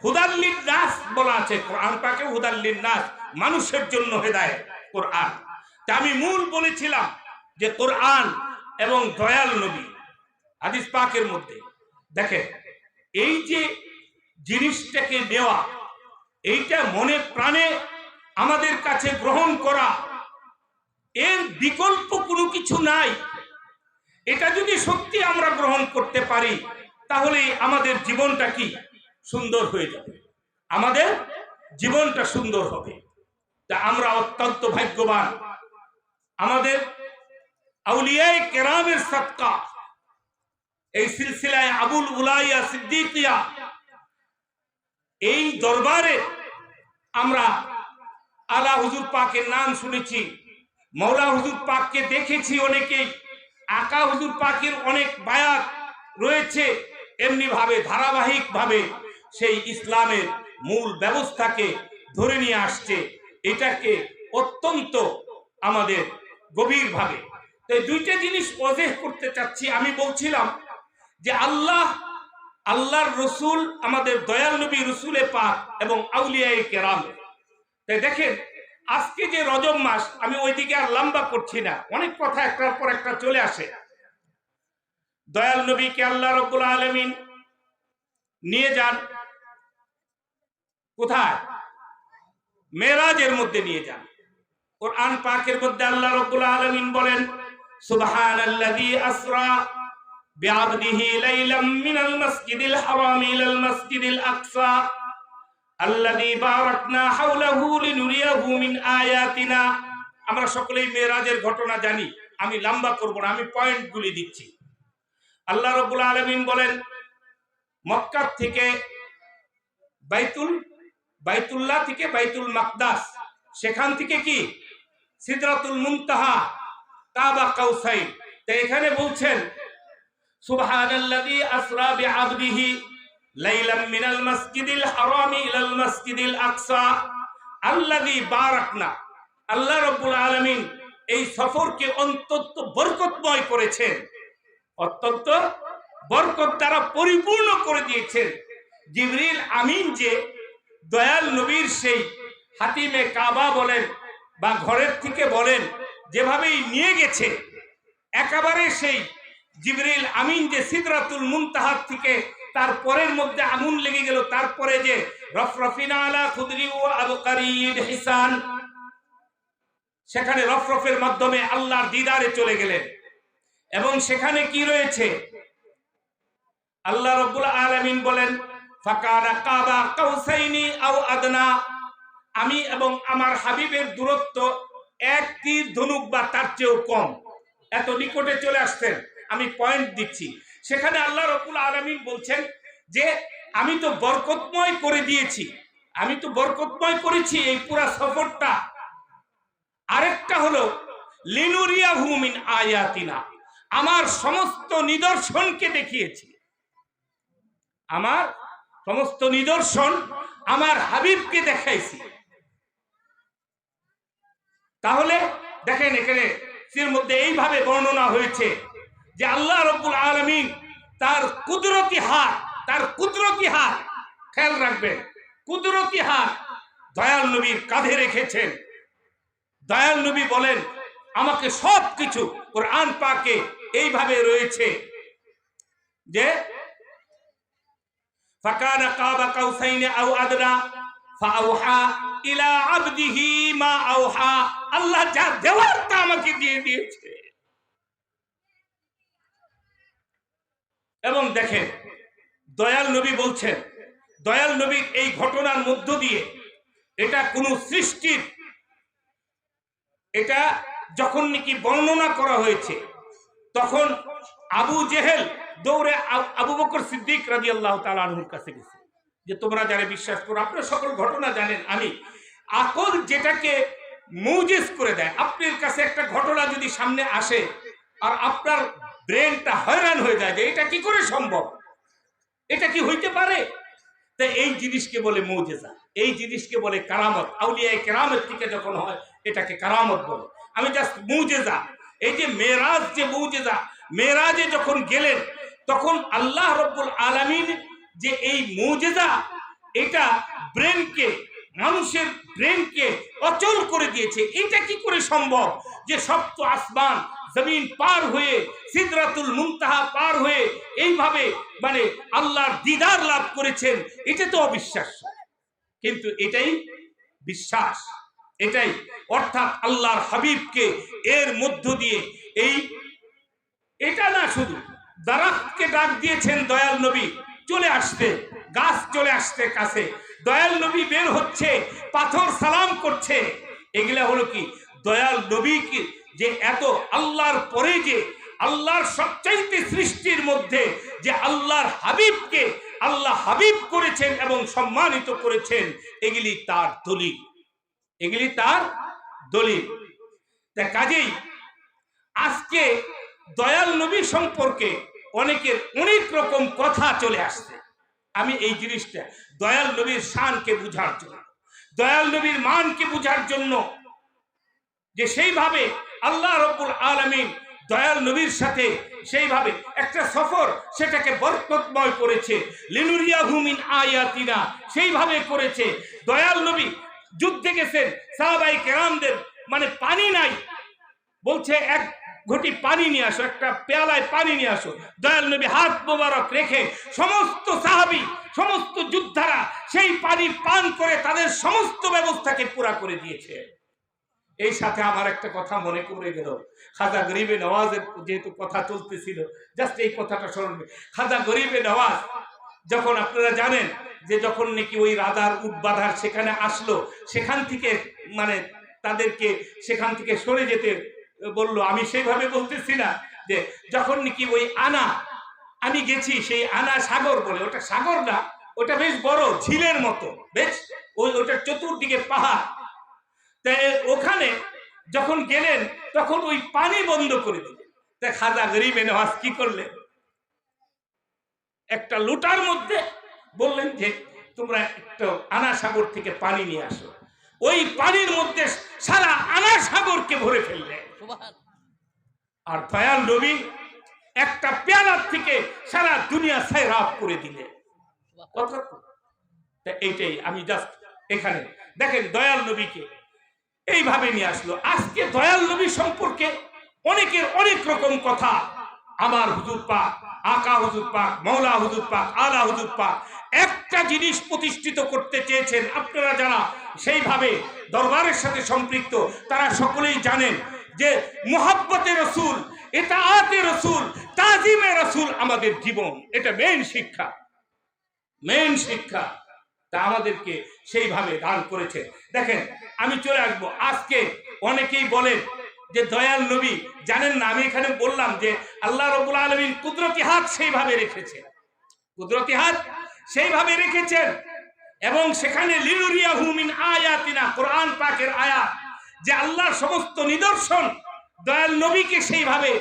হুদাল্লিন নাস বলা আছে কোরআন পাকে, হুদাল্লিন নাস, মানুষের জন্য হেদায়েত কোরআন। তা আমি মূল বলেছিলাম যে কোরআন এবং দয়াল নবী হাদিস পাকের মধ্যে দেখেন, এই যে জিনিসটাকে নেওয়া, এইটা মনে প্রাণে আমাদের কাছে গ্রহণ করা, এর বিকল্প কোনো কিছু নাই। এটা যদি সত্যি আমরা গ্রহণ করতে পারি, তাহলে আমাদের জীবনটা কি সুন্দর হয়ে যাবে, আমাদের জীবনটা সুন্দর হবে। তা আমরা অত্যন্ত ভাগ্যবান, আমাদের আউলিয়ায়ে কেরামের সাদকা, এই সিলসিলায় আবুল উলাইয়া সিদ্দিকিয়া, এই দরবারে আমরা আলা হুজুর পাকের নাম শুনেছি, মৌলা হুজুর পাককে দেখেছি অনেকেই, আকা হুজুর পাকের অনেক বায়াত রয়েছে। এমনি ভাবে ধারাবাহিক ভাবে সেই ইসলামের মূল ব্যবস্থাকে ধরে নিয়ে আসছে। এটাকে অত্যন্ত আমাদের গভীর ভাবে, তাই দুইটা জিনিস ওয়াজেহ করতে চাচ্ছি। আমি বলছিলাম যে আল্লাহর রসুল, আমাদের দয়াল নবী রসুলে পাক এবং আউলিয়ায়ে কেরাম। তাই দেখেন, আজকে যে রজব মাস, আমি ওইদিকে আর লম্বা করছি না, অনেক কথা একটার পর একটা চলে আসে। দয়াল নবীকে আল্লাহ রাব্বুল আলামিন নিয়ে যান কোথায়? মেরাজের মধ্যে নিয়ে যান। কোরআন পাকের মধ্যে আল্লাহ রাব্বুল আলামিন বলেন, সুবহানাল্লাযী আসরা বিআবদিহি লাইলাম মিনাল মাসজিদিল হারাম ইলাল মাসজিদিল আকসা আল্লাযী বারাকনা হাওলাহু লিনুরিয়াহু মিন আয়াতিনা। আমরা সকলেই মেরাজের ঘটনা জানি, আমি লম্বা করব না, আমি পয়েন্টগুলি দিচ্ছি। আল্লাহ রাব্বুল আলামিন বলেন, মক্কা থেকে বাইতুল্লাহ থেকে বাইতুল মাকদাস, সেখান থেকে কি সিদরাতুল মুনতাহা, কাবা কাউসাইন। তাই এখানে বলছেন সুবহানাল্লাযী আসরা বিআবদিহি লাইলাম মিনাল মাসজিদিল হারাম ইলাল মাসজিদিল আকসা আল্লাযী বারাকনা। আল্লাহ রাব্বুল আলামিন এই সফরকে অত্যন্ত বরকতময় করেছেন, অত্যন্ত বরকত দ্বারা পরিপূর্ণ করে দিয়েছেন। জিবরিল আমিন যে দয়াল নবীর সেই হাতিমে কাবা বলেন বা ঘরের থেকে বলেন যেভাবেই নিয়ে গেছে, একেবারে সেই জিবরিল আমিন যে সিদরাতুল মুনতাহা থেকে তার পরের মধ্যে আগুন লেগে গেল, তারপরে যে রফরফিনা আলা খুদরি ওয়া আবকারির হিসান, সেখানে রফরফের মাধ্যমে আল্লাহর দিদারে চলে গেলেন। এবং সেখানে কি রয়েছে, আল্লাহ রাব্বুল আলামিন বলেন ফাকানা কাবা কাউসাইনি আও আদনা, আমি এবং আমার হাবিবের দূরত্ব এক তীর ধনুক বা তার চেয়েও কম, এত নিকটে চলে আসতেন। আমি পয়েন্ট দিচ্ছি। সেখানে আল্লাহ রাব্বুল আলামিন বলছেন যে আমি তো বরকতময় করে দিয়েছি, আমি তো বরকতময় করেছি এই পুরা সফরটা। আরেকটা হলো লিনুরিয়াহু মিন আয়াতিনা, আমার সমস্ত নিদর্শনকে দেখিয়েছি, আমার সমস্ত নিদর্শন আমার হাবিবকে দেখাইছি। তাহলে দেখেন এখানে এর মধ্যে এইভাবে বর্ণনা হয়েছে যে আল্লাহ রাব্বুল আলামিন তার কুদরতি হাত, খেয়াল রাখবেন, কুদরতি হাত দয়াল নবীর কাঁধে রেখেছেন। দয়াল নবী বলেন আমাকে সবকিছু, কোরআন পাকে এইভাবে রয়েছে যে ফাকানা কাবা কাউসাইনি আও আদনা ফাআওহা ইলা আবদিহি মা আওহা, আল্লাহ যা দেওয়ার তা আমাকে দিয়ে দিয়েছে। এবং দেখেন দয়াল নবী বলছেন, দয়াল নবীর এই ঘটনার মধ্য দিয়ে এটা কোন সৃষ্টির, এটা যখন নাকি বর্ণনা করা হয়েছে তখন আবু জেহেল দৌড়ে আবু বকর সিদ্দিক রাদিয়াল্লাহু তাআলা আনহুর কাছে গেছে যে তোমরা যারা বিশ্বাস করো, আপনারা সকল ঘটনা জানেন। আমি আকল যেটাকে মুজিজ করে দেয়, আপনার কাছে একটা ঘটনা যদি সামনে আসে আর আপনার ব্রেনটা হয়রান হয়ে যায় যে এটা কি করে সম্ভব, এটা কি হইতে পারে, তাই এই জিনিসকে বলে মুজিজা, এই জিনিসকে বলে কারামত। আউলিয়ায়ে কেরামের থেকে যখন হয় এটাকে কারামত বলে। আমি জাস্ট মুজিজা, এই যে মেরাজ, যে মুজিজা, মেরাজে যখন গেলেন তখন আল্লাহ রাব্বুল আলামিন যে এই মুজিজা, এটা ব্রেনকে, মানুষের ব্রেনকে অচল করে দিয়েছে। এটা কি করে সম্ভব যে সপ্ত আসমান জমিন পার হয়ে সিদরাতুল মুনতাহা পার হয়ে এইভাবে মানে আল্লাহর দিদার লাভ করেছেন, এটা তো অবিশ্বাস্য। কিন্তু এটাই বিশ্বাস, এটাই অর্থাৎ আল্লাহর হাবিবকে এর মধ্য দিয়ে এটা না শুধু দারাতকে ডাক দিয়েছেন দয়াল নবী চলে আসতে, গাছ চলে আসতে কাছে, দয়াল নবী বের হচ্ছে, পাথর সালাম করছে। এগুলা হলো কি দয়াল নবী কি যে এত আল্লাহর পরে যে আল্লাহর সবচাইতে সৃষ্টির মধ্যে যে আল্লাহর হাবিবকে আল্লাহ হাবিব করেছেন এবং সম্মানিত করেছেন, এগুলি তার দলিল, এগুলি তার দলিল। তা কাজেই আজকে দয়াল নবী সম্পর্কে অনেকের অনেক রকম কথা চলে আসছে। আমি এই জিনিসটা দয়াল নবীর শানকে বুঝার জন্য, দয়াল নবীর মানকে বুঝার জন্য, যে সেইভাবে আল্লাহ রাব্বুল আলামিন দয়াল নবীর সাথে সেইভাবে একটা সফর সেটাকে বরকতময় করেছে, লিনুরিয়াহু মিন আয়াতিনা সেইভাবে করেছে। দয়াল নবী যুদ্ধে গেছেন, সাহাবায়ে কেরামদের মানে পানি নাই, বলছে এক ঘটি পানি নিয়ে আসো, একটা পেয়ালায় পানি নিয়ে আসো। দয়াল নবী হাত মোবারক রেখে সমস্ত সাহাবী, সমস্ত যোদ্ধারা সেই পানি পান করে তাদের সমস্ত ব্যবস্থাকে পুরা করে দিয়েছে। এই সাথে আমার একটা কথা মনে পড়ে গেল, খাজা গরিবে নওয়াজের যেহেতু কথা চলতেছিল, জাস্ট এই কথাটা স্মরণ। খাজা গরিবে নওয়াজ যখন, আপনারা জানেন যে যখন নাকি ওই রাজার উটবাধার সেখানে আসলো, সেখান থেকে মানে তাদেরকে সেখান থেকে সরে যেতে বললো। আমি সেইভাবে বলতেছি না, যে যখন নাকি ওই আনা, আমি গেছি সেই আনা সাগর বলে, ওটা সাগর না, ওটা বেশ বড় ঝিলের মতো, বেশ ওটার চতুর্দিকে পাহাড়। তাই ওখানে যখন গেলেন তখন ওই পানি বন্ধ করে দিলেন। তাই খাজা গরিবে নওয়াজ কি করলেন, একটা লোটার মধ্যে বললেন যে তোমরা একটা আনা সাগর থেকে পানি নিয়ে আসো। ওই পানির মধ্যে সারা আনা সাগরকে ভরে ফেললেন। আর দয়াল নবী একটা পেয়ালার থেকে সারা দুনিয়া সাইরাফ করে দিলেন। এইটাই আমি জাস্ট এখানে দেখেন দয়াল নবীকে এইভাবে নিয়ে আসলো। আজকে দয়াল নবী সম্পর্কে অনেকের অনেক রকম কথা, আমার হুজুর পাক, আকা হুজুর পাক, মৌলা হুজুর পাক, আলা হুজুর পাক একটা জিনিস প্রতিষ্ঠিত করতে চেয়েছেন। আপনারা যারা সেইভাবে দরবারের সাথে সম্পৃক্ত তারা সকলেই জানেন যে মুহাব্বতে রাসূল, ইতাআতে রাসূল, তাজিমে রাসূল আমাদের জীবন, এটা মেইন শিক্ষা, মেইন শিক্ষা। তা আমাদেরকে সেইভাবে দান করেছে। দেখেন আমি চলে আসবো, আজকে অনেকেই বলেন যে দয়াল নবী জানেন না। আমি এখানে বললাম যে আল্লাহ রাব্বুল আলামিন কুদরতি হাত সেইভাবে রেখেছে, কুদরতি হাত সেইভাবে রেখেছেন, এবং সেখানে লিনুরিয়াহু মিন আয়াতিনা, কোরআন পাকের আয়াত, যে আল্লাহর সমস্ত নিদর্শন দয়াল নবীকে সেইভাবে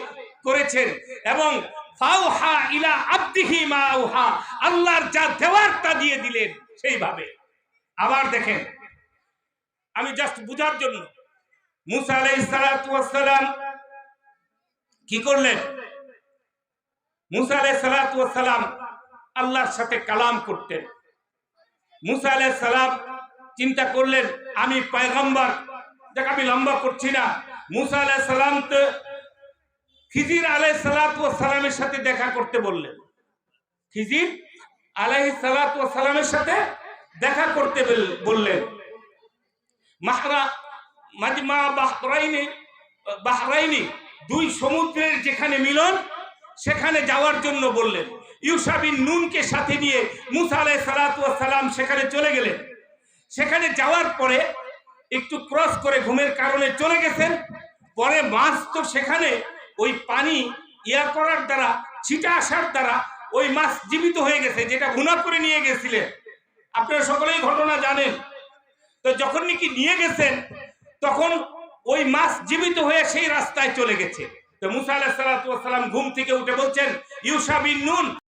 করেছেন। এবং ফাওহা ইলা আবদিহি মা আওহা, আল্লাহর যা দেওয়ার তা দিয়ে দিলেন সেইভাবে। আবার দেখেন, আমি জাস্ট বুঝার জন্য, মুসা আলাইহিস সালাতু ওয়াস সালাম কি করলেন, মুসা আলাইহিস সালাতু ওয়াস সালাম আল্লাহর সাথে কালাম করতেন। মুসা আলাইহিস সালাম চিন্তা করলেন আমি পয়গম্বর, দেখ আমি লম্বা করছি না। মুসা আলাইহিস সালাম তো খিজির আলাইহিস সালাতু ওয়াস সালামের সাথে দেখা করতে বললেন, খিজির আলাইহিস সালাতু ওয়াস সালামের সাথে দেখা করতে বললেন। মাজমা বাহরাইনি, দুই সমুদ্রের যেখানে মিলন সেখানে যাওয়ার জন্য বললেন। ইউশা বিন নুনকে সাথে নিয়ে মুসা আলাইহিস সালাতু ওয়াস সালাম সেখানে চলে গেলেন। সেখানে যাওয়ার পরে একটু ক্রস করে ঘুমের কারণে চলে গেছেন। পরে মাছ তো সেখানে ওই পানি ইয়া করার দ্বারা, ছিটা আসার দ্বারা ওই মাছ জীবিত হয়ে গেছে, যেটা ভুনা করে নিয়ে গেছিলেন। আপনারা সকলেই ঘটনা জানেন। তো যখন নাকি নিয়ে গেছেন তখন ওই মাছ জীবিত হয়ে সেই রাস্তায় চলে গেছে। তো মুসা আলাইহিস সালাতু ওয়াস সালাম ঘুম থেকে উঠে বলছেন, ইউশা বিন নুন